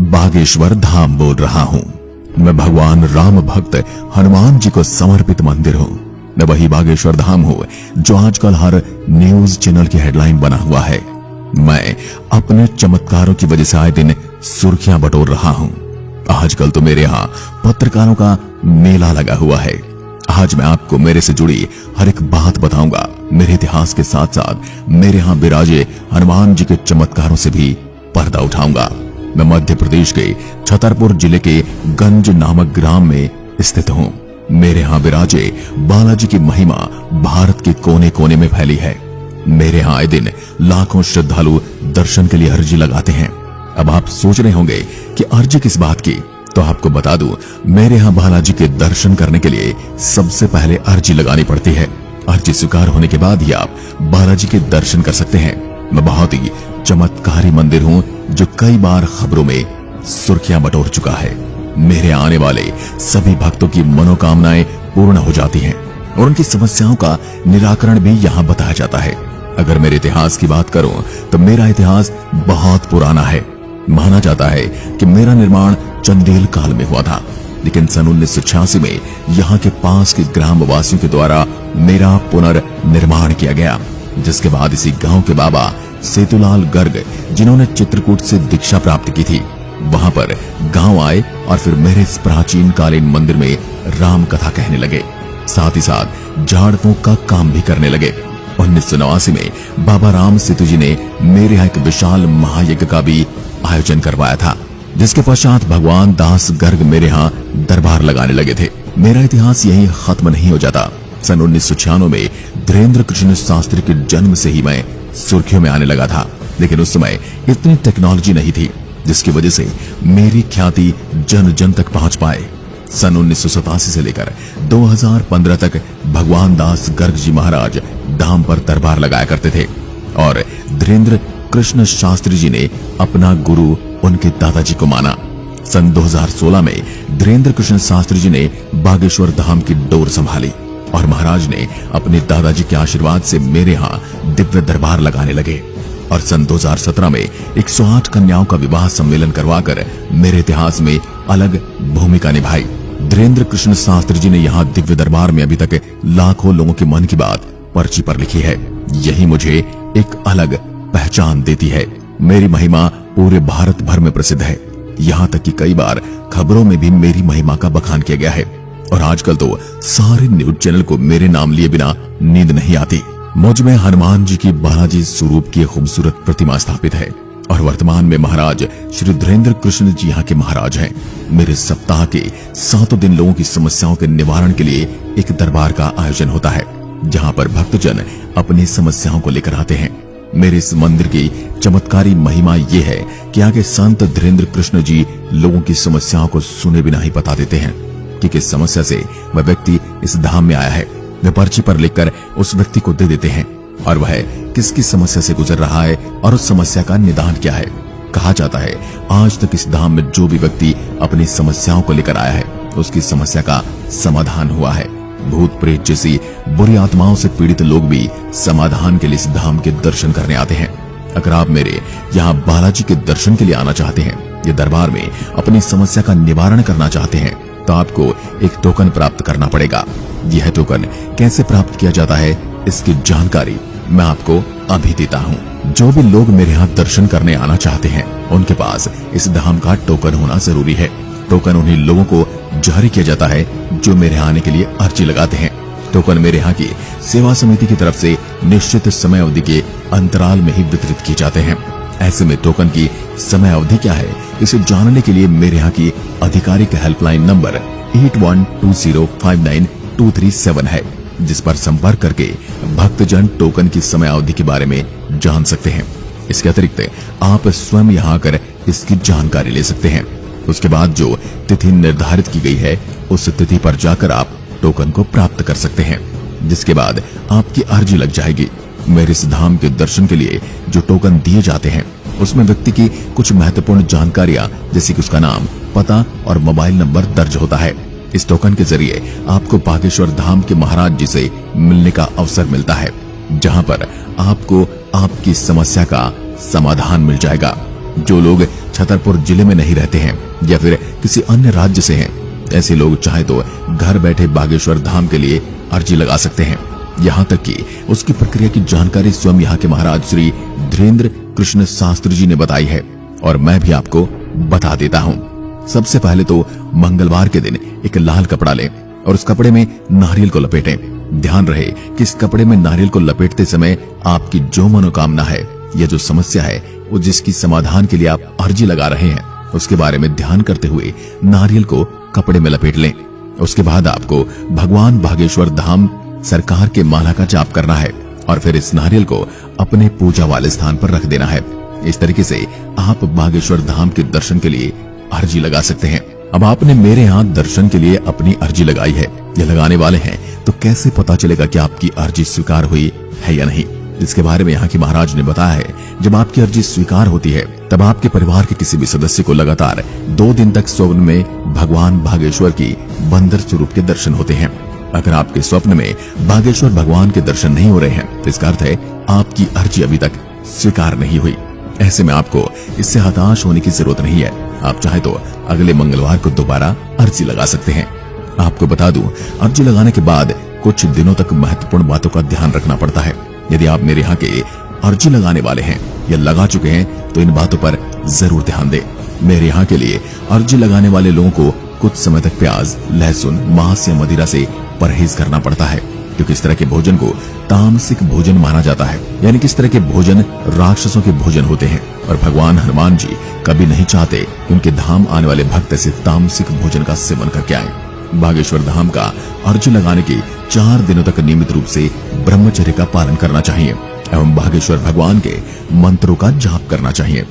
बागेश्वर धाम बोल रहा हूँ। मैं भगवान राम भक्त हनुमान जी को समर्पित मंदिर हूँ। मैं वही बागेश्वर धाम हूँ जो आजकल हर न्यूज चैनल की हेडलाइन बना हुआ है। मैं अपने चमत्कारों की वजह से आए दिन सुर्खियां बटोर रहा हूँ। आजकल तो मेरे यहाँ पत्रकारों का मेला लगा हुआ है। आज मैं आपको मेरे से जुड़ी हर एक बात बताऊंगा। मेरे इतिहास के साथ साथ मेरे यहाँ विराजे हनुमान जी के चमत्कारों से भी पर्दा उठाऊंगा। मैं मध्य प्रदेश के छतरपुर जिले के गंज नामक ग्राम में स्थित हूँ। मेरे यहाँ विराजे बालाजी की महिमा भारत के कोने कोने में फैली है। मेरे यहाँ आए दिन लाखों श्रद्धालु दर्शन के लिए अर्जी लगाते हैं। अब आप सोच रहे होंगे कि अर्जी किस बात की, तो आपको बता दूं, मेरे यहाँ बालाजी के दर्शन करने के लिए सबसे पहले अर्जी लगानी पड़ती है। अर्जी स्वीकार होने के बाद ही आप बालाजी के दर्शन कर सकते हैं। मैं बहुत ही चमत्कारी मंदिर हूँ जो कई बार खबरों में सुर्खियां बटोर चुका है। मेरे आने वाले सभी भक्तों की मनोकामनाएं पूर्ण हो जाती हैं और उनकी समस्याओं का निराकरण भी यहाँ बताया जाता है। अगर मेरे इतिहास की बात करूं तो मेरा इतिहास बहुत पुराना है। माना जाता है कि मेरा निर्माण चंदेल काल में हुआ था, लेकिन सन 1986 में यहाँ के पास के ग्राम वासियों के द्वारा मेरा पुनर्निर्माण किया गया। जिसके बाद इसी गांव के बाबा सेतुलाल गर्ग, जिन्होंने चित्रकूट से दीक्षा प्राप्त की थी, वहां पर गांव आए और फिर मेरे इस प्राचीन कालीन मंदिर में राम कथा कहने लगे। साथ ही साथ झाड़ फूंक का काम भी करने लगे। 1989 में बाबा राम सेतु जी ने मेरे यहाँ एक विशाल महायज्ञ का भी आयोजन करवाया था, जिसके पश्चात भगवान दास गर्ग मेरे यहाँ दरबार लगाने लगे थे। मेरा इतिहास यही खत्म नहीं हो जाता। सन 1996 में धीरेन्द्र कृष्ण शास्त्री के जन्म से ही मैं सुर्खियों में आने लगा था, लेकिन उस समय इतनी टेक्नोलॉजी नहीं थी जिसकी वजह से मेरी ख्याति जन जन तक पहुंच पाए। सन 1987 से लेकर 2015 तक भगवान दास गर्ग जी महाराज धाम पर दरबार लगाया करते थे और धीरेन्द्र कृष्ण शास्त्री जी ने अपना गुरु उनके दादाजी को माना। सन 2016 में धीरेन्द्र कृष्ण शास्त्री जी ने बागेश्वर धाम की डोर संभाली और महाराज ने अपने दादाजी के आशीर्वाद से मेरे यहाँ दिव्य दरबार लगाने लगे और सन 2017 में 108 कन्याओं का विवाह सम्मेलन करवाकर मेरे इतिहास में अलग भूमिका निभाई। धीरेन्द्र कृष्ण शास्त्री जी ने यहाँ दिव्य दरबार में अभी तक लाखों लोगों के मन की बात पर्ची पर लिखी है। यही मुझे एक अलग पहचान देती है। मेरी महिमा पूरे भारत भर में प्रसिद्ध है। यहाँ तक कि कई बार खबरों में भी मेरी महिमा का बखान किया गया है और आजकल तो सारे न्यूज चैनल को मेरे नाम लिए बिना नींद नहीं आती। मुझ में हनुमान जी की बालाजी स्वरूप की खूबसूरत प्रतिमा स्थापित है और वर्तमान में महाराज श्री धीरेन्द्र कृष्ण जी यहाँ के महाराज हैं। मेरे सप्ताह के 7 दिन लोगों की समस्याओं के निवारण के लिए एक दरबार का आयोजन होता है, जहाँ पर भक्तजन अपनी समस्याओं को लेकर आते हैं। मेरे इस मंदिर की चमत्कारी महिमा ये है कि आगे संत धीरेन्द्र कृष्ण जी लोगों की समस्याओं को सुने बिना ही बता देते हैं कि किस समस्या से वह व्यक्ति इस धाम में आया है। वे पर्ची पर लिखकर उस व्यक्ति को दे देते हैं और वह किसकी समस्या से गुजर रहा है और उस समस्या का निदान क्या है। कहा जाता है आज तक इस धाम में जो भी व्यक्ति अपनी समस्याओं को लेकर आया है उसकी समस्या का समाधान हुआ है। भूत प्रेत जैसी बुरी आत्माओं से पीड़ित लोग भी समाधान के लिए इस धाम के दर्शन करने आते हैं। अगर आप मेरे यहाँ बालाजी के दर्शन के लिए आना चाहते हैं या दरबार में अपनी समस्या का निवारण करना चाहते हैं तो आपको एक टोकन प्राप्त करना पड़ेगा। यह टोकन कैसे प्राप्त किया जाता है इसकी जानकारी मैं आपको अभी देता हूँ। जो भी लोग मेरे यहाँ दर्शन करने आना चाहते हैं उनके पास इस धाम का टोकन होना जरूरी है। टोकन उन्हीं लोगों को जारी किया जाता है जो मेरे यहाँ आने के लिए अर्जी लगाते हैं। टोकन मेरे यहाँ की सेवा समिति की तरफ से निश्चित समय अवधि के अंतराल में ही वितरित किए जाते हैं। ऐसे में टोकन की समय अवधि क्या है इसे जानने के लिए मेरे यहाँ की आधिकारिक हेल्पलाइन नंबर 8120592237 है, जिस पर संपर्क करके भक्तजन टोकन की समय अवधि के बारे में जान सकते हैं। इसके अतिरिक्त आप स्वयं यहाँ आकर इसकी जानकारी ले सकते हैं। उसके बाद जो तिथि निर्धारित की गई है उस तिथि पर जाकर आप टोकन को प्राप्त कर सकते हैं, जिसके बाद आपकी अर्जी लग जाएगी। मेरे इस धाम के दर्शन के लिए जो टोकन दिए जाते हैं उसमें व्यक्ति की कुछ महत्वपूर्ण जानकारियां जैसे कि उसका नाम, पता और मोबाइल नंबर दर्ज होता है। इस टोकन के जरिए आपको बागेश्वर धाम के महाराज जी से मिलने का अवसर मिलता है, जहां पर आपको आपकी समस्या का समाधान मिल जाएगा। जो लोग छतरपुर जिले में नहीं रहते हैं या फिर किसी अन्य राज्य से हैं, ऐसे लोग चाहे तो घर बैठे बागेश्वर धाम के लिए अर्जी लगा सकते हैं। यहाँ तक कि उसकी प्रक्रिया की जानकारी स्वयं यहाँ के महाराज श्री धीरेन्द्र कृष्ण शास्त्री जी ने बताई है और मैं भी आपको बता देता हूँ। सबसे पहले तो मंगलवार के दिन एक लाल कपड़ा लें और उस कपड़े में नारियल को लपेटें। ध्यान रहे कि इस कपड़े में नारियल को लपेटते समय आपकी जो मनोकामना है या जो समस्या है वो जिसकी समाधान के लिए आप अर्जी लगा रहे हैं उसके बारे में ध्यान करते हुए नारियल को कपड़े में लपेट लें। उसके बाद आपको भगवान बागेश्वर धाम सरकार के माला का जाप करना है और फिर इस नारियल को अपने पूजा वाले स्थान पर रख देना है। इस तरीके से आप बागेश्वर धाम के दर्शन के लिए अर्जी लगा सकते हैं। अब आपने मेरे यहाँ दर्शन के लिए अपनी अर्जी लगाई है या लगाने वाले हैं, तो कैसे पता चलेगा कि आपकी अर्जी स्वीकार हुई है या नहीं? इसके बारे में यहाँ के महाराज ने बताया है, जब आपकी अर्जी स्वीकार होती है तब आपके परिवार के किसी भी सदस्य को लगातार 2 दिन तक स्वप्न में भगवान बागेश्वर की बंदर स्वरूप के दर्शन होते हैं। अगर आपके स्वप्न में बागेश्वर भगवान के दर्शन नहीं हो रहे हैं तो इसका अर्थ है आपकी अर्जी अभी तक स्वीकार नहीं हुई। ऐसे में आपको इससे हताश होने की जरूरत नहीं है। आप चाहे तो अगले मंगलवार को दोबारा अर्जी लगा सकते हैं। आपको बता दूं, अर्जी लगाने के बाद कुछ दिनों तक महत्वपूर्ण बातों का ध्यान रखना पड़ता है। यदि आप मेरे यहाँ के अर्जी लगाने वाले हैं या लगा चुके हैं तो इन बातों पर जरूर ध्यान दें। मेरे यहाँ के लिए अर्जी लगाने वाले लोगों को कुछ समय तक प्याज, लहसुन, मांस या मदिरा से परहेज करना पड़ता है, क्योंकि इस तरह के भोजन को तामसिक भोजन माना जाता है। यानी कि इस तरह के भोजन राक्षसों के भोजन होते हैं और भगवान हनुमान जी कभी नहीं चाहते उनके धाम आने वाले भक्त से तामसिक भोजन का सेवन करके आए। बागेश्वर धाम का अर्जी लगाने के 4 दिनों तक नियमित रूप से ब्रह्मचर्य का पालन करना चाहिए एवं बागेश्वर भगवान के मंत्रों का जाप करना चाहिए।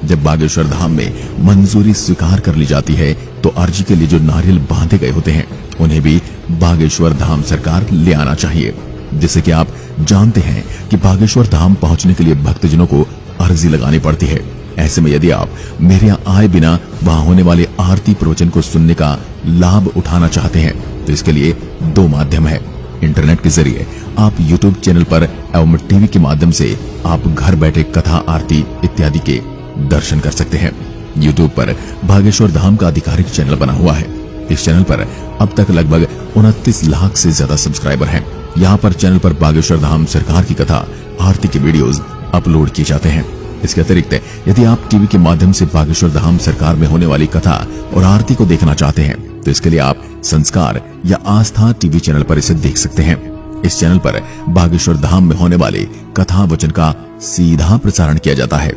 जब बागेश्वर धाम में मंजूरी स्वीकार कर ली जाती है तो अर्जी के लिए जो नारियल बांधे गए होते हैं उन्हें भी बागेश्वर धाम सरकार ले आना चाहिए। जैसे कि आप जानते हैं कि बागेश्वर धाम पहुंचने के लिए भक्तजनों को अर्जी लगानी पड़ती है। ऐसे में यदि आप मेरे यहाँ आए बिना वहां होने वाले आरती प्रवचन को सुनने का लाभ उठाना चाहते हैं तो इसके लिए 2 माध्यम है। इंटरनेट के जरिए आप YouTube चैनल पर एवं टीवी के माध्यम से आप घर बैठे कथा, आरती इत्यादि के दर्शन कर सकते हैं। YouTube पर बागेश्वर धाम का आधिकारिक चैनल बना हुआ है। इस चैनल पर अब तक लगभग 29 लाख से ज्यादा सब्सक्राइबर हैं। यहाँ पर चैनल पर बागेश्वर धाम सरकार की कथा, आरती के वीडियोस अपलोड किए जाते हैं। इसके अतिरिक्त यदि आप टीवी के माध्यम से बागेश्वर धाम सरकार में होने वाली कथा और आरती को देखना चाहते हैं तो इसके लिए आप संस्कार या आस्था टीवी चैनल पर इसे देख सकते हैं। इस चैनल पर बागेश्वर धाम में होने वाले कथा वचन का सीधा प्रसारण किया जाता है।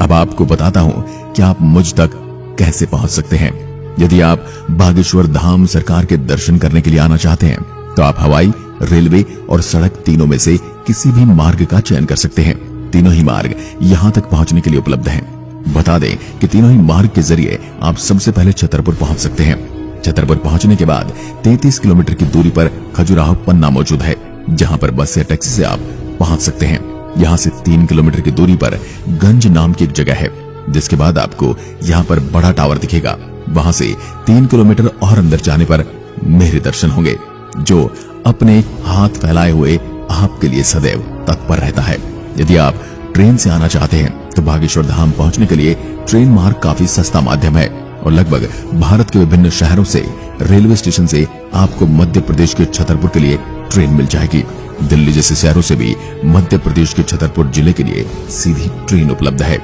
अब आपको बताता हूँ कि आप मुझ तक कैसे पहुंच सकते हैं। यदि आप बागेश्वर धाम सरकार के दर्शन करने के लिए आना चाहते हैं तो आप हवाई, रेलवे और सड़क तीनों में से किसी भी मार्ग का चयन कर सकते हैं। तीनों ही मार्ग यहाँ तक पहुँचने के लिए उपलब्ध हैं। बता दें कि तीनों ही मार्ग के जरिए आप सबसे पहले छतरपुर पहुँच सकते हैं। छतरपुर पहुँचने के बाद 33 किलोमीटर की दूरी पर खजुराहो पन्ना मौजूद है, जहाँ पर बस या टैक्सी से आप पहुँच सकते हैं। यहाँ से 3 किलोमीटर की दूरी पर गंज नाम की एक जगह है, जिसके बाद आपको यहाँ पर बड़ा टावर दिखेगा। वहां से 3 किलोमीटर और अंदर जाने पर मेरे दर्शन होंगे, जो अपने हाथ फैलाए हुए आपके लिए सदैव तत्पर रहता है। यदि आप ट्रेन से आना चाहते हैं तो बागेश्वर धाम पहुंचने के लिए ट्रेन मार्ग काफी सस्ता माध्यम है और लगभग भारत के विभिन्न शहरों से रेलवे स्टेशन से आपको मध्य प्रदेश के छतरपुर के लिए ट्रेन मिल जाएगी। दिल्ली जैसे शहरों से भी मध्य प्रदेश के छतरपुर जिले के लिए सीधी ट्रेन उपलब्ध है।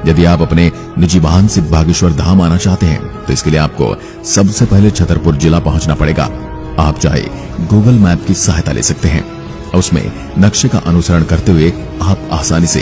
यदि आप अपने निजी वाहन से बागेश्वर धाम आना चाहते हैं तो इसके लिए आपको सबसे पहले छतरपुर जिला पहुंचना पड़ेगा। आप चाहे गूगल मैप की सहायता ले सकते हैं, उसमें नक्शे का अनुसरण करते हुए आप आसानी से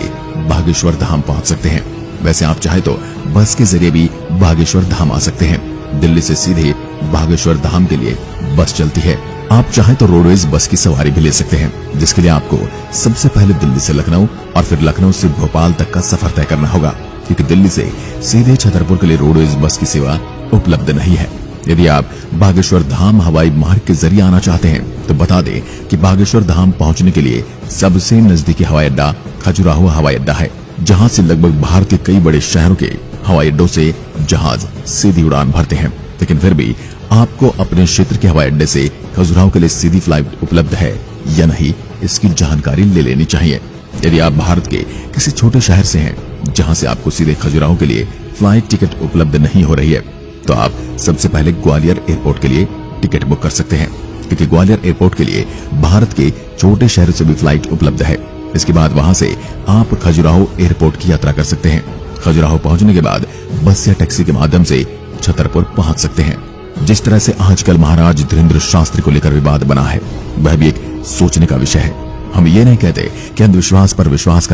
बागेश्वर धाम पहुंच सकते हैं। वैसे आप चाहे तो बस के जरिए भी बागेश्वर धाम आ सकते हैं। दिल्ली से सीधे बागेश्वर धाम के लिए बस चलती है। आप चाहे तो रोडवेज बस की सवारी भी ले सकते हैं, जिसके लिए आपको सबसे पहले दिल्ली से लखनऊ और फिर लखनऊ से भोपाल तक का सफर तय करना होगा, क्योंकि दिल्ली से सीधे छतरपुर के लिए रोडवेज बस की सेवा उपलब्ध नहीं है। यदि आप बागेश्वर धाम हवाई मार्ग के जरिए आना चाहते हैं तो बता दें कि बागेश्वर धाम पहुंचने के लिए सबसे नजदीकी हवाई अड्डा खजुराहो हवाई अड्डा है, जहां से लगभग भारत के कई बड़े शहरों के हवाई अड्डों से जहाज सीधी उड़ान भरते हैं। लेकिन फिर भी आपको अपने क्षेत्र के हवाई अड्डे से खजुराहो के लिए सीधी फ्लाइट उपलब्ध है या नहीं, इसकी जानकारी ले लेनी चाहिए। यदि आप भारत के किसी छोटे शहर से हैं जहां से आपको सीधे खजुराहो के लिए फ्लाइट टिकट उपलब्ध नहीं हो रही है, तो आप सबसे पहले ग्वालियर एयरपोर्ट के लिए टिकट बुक कर सकते हैं, क्योंकि ग्वालियर एयरपोर्ट के लिए भारत के छोटे शहरों से भी फ्लाइट उपलब्ध है। इसके बाद वहां से आप खजुराहो एयरपोर्ट की यात्रा कर सकते हैं। खजुराहो पहुंचने के बाद बस या टैक्सी के माध्यम से छतरपुर पहुंच सकते हैं। जिस तरह से आजकल महाराज धीरेन्द्र शास्त्री को लेकर विवाद बना है, वह भी एक सोचने का विषय है। हम ये नहीं कहते कि अंधविश्वास पर विश्वास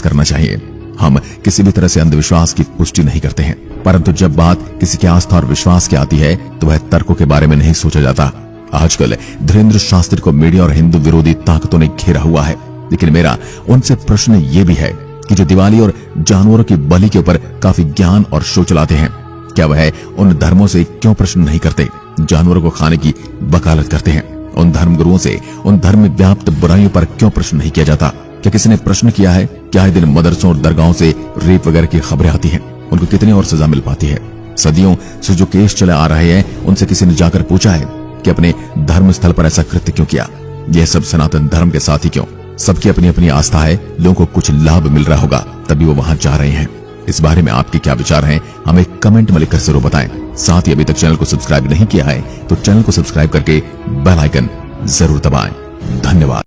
करना चाहिए। हम किसी भी तरह से अंधविश्वास की पुष्टि नहीं करते हैं, परंतु जब बात किसी की आस्था और विश्वास की आती है तो वह तर्कों के बारे में नहीं सोचा जाता। आजकल धीरेन्द्र शास्त्री को मीडिया और हिंदू विरोधी ताकतों ने घेरा हुआ है, लेकिन मेरा उनसे प्रश्न ये भी है कि जो दिवाली और जानवरों की बलि के ऊपर काफी ज्ञान और शो चलाते हैं, क्या वह उन धर्मों से क्यों प्रश्न नहीं करते? जानवरों को खाने की वकालत करते हैं, उन धर्मगुरुओं से उन धर्म में व्याप्त बुराइयों पर क्यों प्रश्न नहीं किया जाता? क्या किसी ने प्रश्न किया है? क्या आए दिन मदरसों और दरगाहों से रेप वगैरह की खबरें आती हैं? उनको कितनी और सजा मिल पाती है? सदियों से जो केस चले आ रहे हैं, उनसे किसी ने जाकर पूछा है कि अपने धर्म स्थल पर ऐसा कृत्य क्यों किया? यह सब सनातन धर्म के साथ ही क्यों? सबकी अपनी अपनी आस्था है, लोगों को कुछ लाभ मिल रहा होगा तभी वो वहां जा रहे हैं। इस बारे में आपके क्या विचार हैं, हमें कमेंट में लिखकर जरूर बताएं। साथ ही अभी तक चैनल को सब्सक्राइब नहीं किया है तो चैनल को सब्सक्राइब करके बेल आइकन जरूर दबाएं। धन्यवाद।